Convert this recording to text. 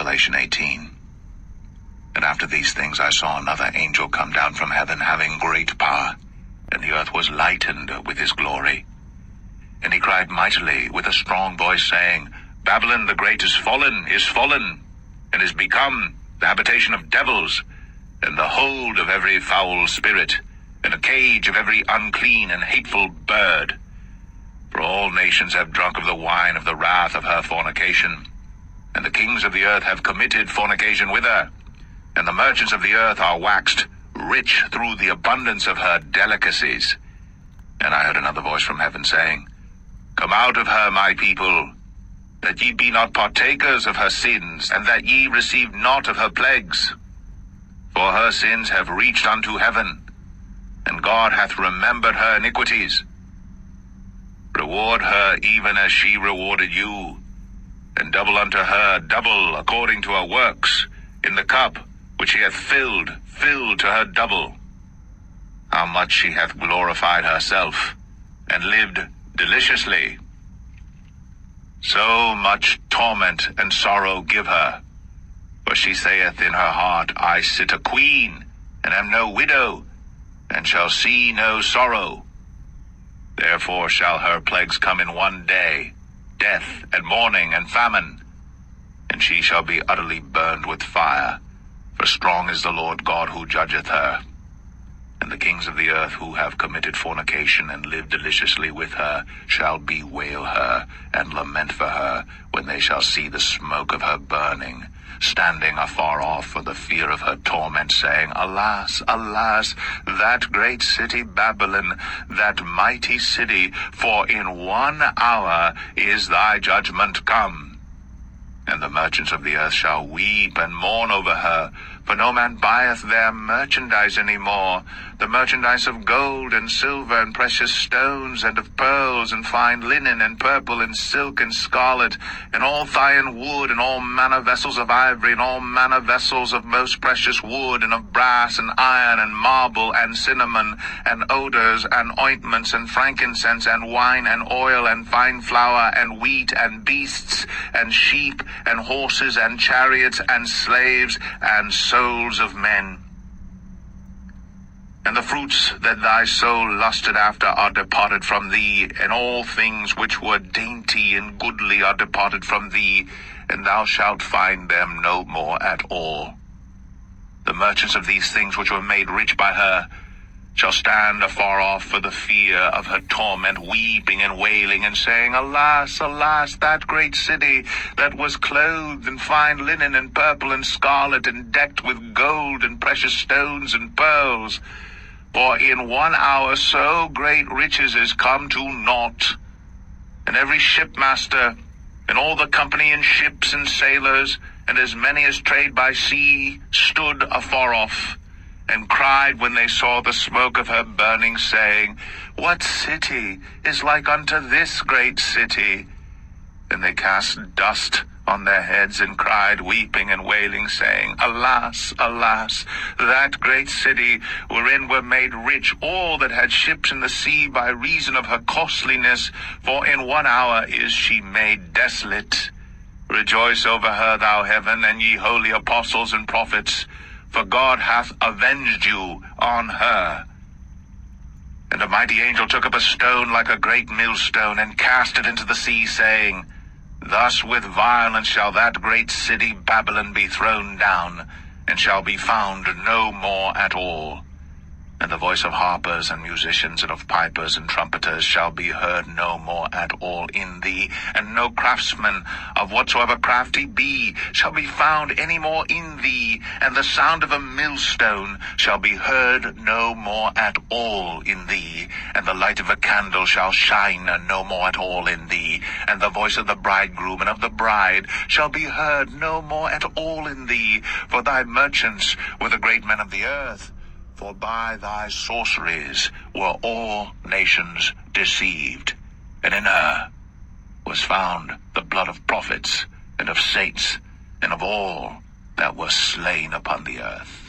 Revelation 18. And after these things I saw another angel come down from heaven, having great power, and the earth was lightened with his glory. And he cried mightily with a strong voice, saying, Babylon the great is fallen, and is become the habitation of devils, and the hold of every foul spirit, and a cage of every unclean and hateful bird. For all nations have drunk of the wine of the wrath of her fornication, and the kings of the earth have committed fornication with her, and the merchants of the earth are waxed rich through the abundance of her delicacies. And I heard another voice from heaven saying, Come out of her, my people, that ye be not partakers of her sins, and that ye receive not of her plagues. For her sins have reached unto heaven, and God hath remembered her iniquities. Reward her even as she rewarded you, and double unto her double according to her works, in the cup which she hath filled to her double. How much she hath glorified herself, and lived deliciously. So much torment and sorrow give her. For she saith in her heart, I sit a queen, and am no widow, and shall see no sorrow. Therefore shall her plagues come in one day, death, and mourning, and famine. And she shall be utterly burned with fire, for strong is the Lord God who judgeth her. And the kings of the earth who have committed fornication and lived deliciously with her shall bewail her and lament for her when they shall see the smoke of her burning, standing afar off for the fear of her torment, saying, Alas, alas, that great city Babylon, that mighty city, for in 1 hour is thy judgment come. And the merchants of the earth shall weep and mourn over her, for no man buyeth their merchandise any more, the merchandise of gold and silver and precious stones, and of pearls and fine linen and purple and silk and scarlet, and all Thyine wood, and all manner vessels of ivory, and all manner vessels of most precious wood, and of brass and iron and marble and cinnamon, and odors and ointments and frankincense and wine and oil and fine flour and wheat and beasts and sheep and horses and chariots and slaves and souls of men. And the fruits that thy soul lusted after are departed from thee, and all things which were dainty and goodly are departed from thee, and thou shalt find them no more at all. The merchants of these things which were made rich by her shall stand afar off for the fear of her torment, weeping and wailing, and saying, Alas, alas, that great city that was clothed in fine linen and purple and scarlet, and decked with gold and precious stones and pearls. For in 1 hour so great riches is come to naught. And every shipmaster, and all the company in ships and sailors, and as many as trade by sea, stood afar off, and cried when they saw the smoke of her burning, saying, What city is like unto this great city? And they cast dust on their heads, and cried, weeping and wailing, saying, Alas, alas, that great city, wherein were made rich all that had ships in the sea by reason of her costliness, for in 1 hour is she made desolate. Rejoice over her, thou heaven, and ye holy apostles and prophets, for God hath avenged you on her. And a mighty angel took up a stone like a great millstone, and cast it into the sea, saying, Thus with violence shall that great city Babylon be thrown down, and shall be found no more at all. And the voice of harpers and musicians, and of pipers and trumpeters shall be heard no more at all in thee, and no craftsman of whatsoever craft he be shall be found any more in thee, and the sound of a millstone shall be heard no more at all in thee, and the light of a candle shall shine no more at all in thee, and the voice of the bridegroom and of the bride shall be heard no more at all in thee, for thy merchants were the great men of the earth. For by thy sorceries were all nations deceived, and in her was found the blood of prophets, and of saints, and of all that were slain upon the earth.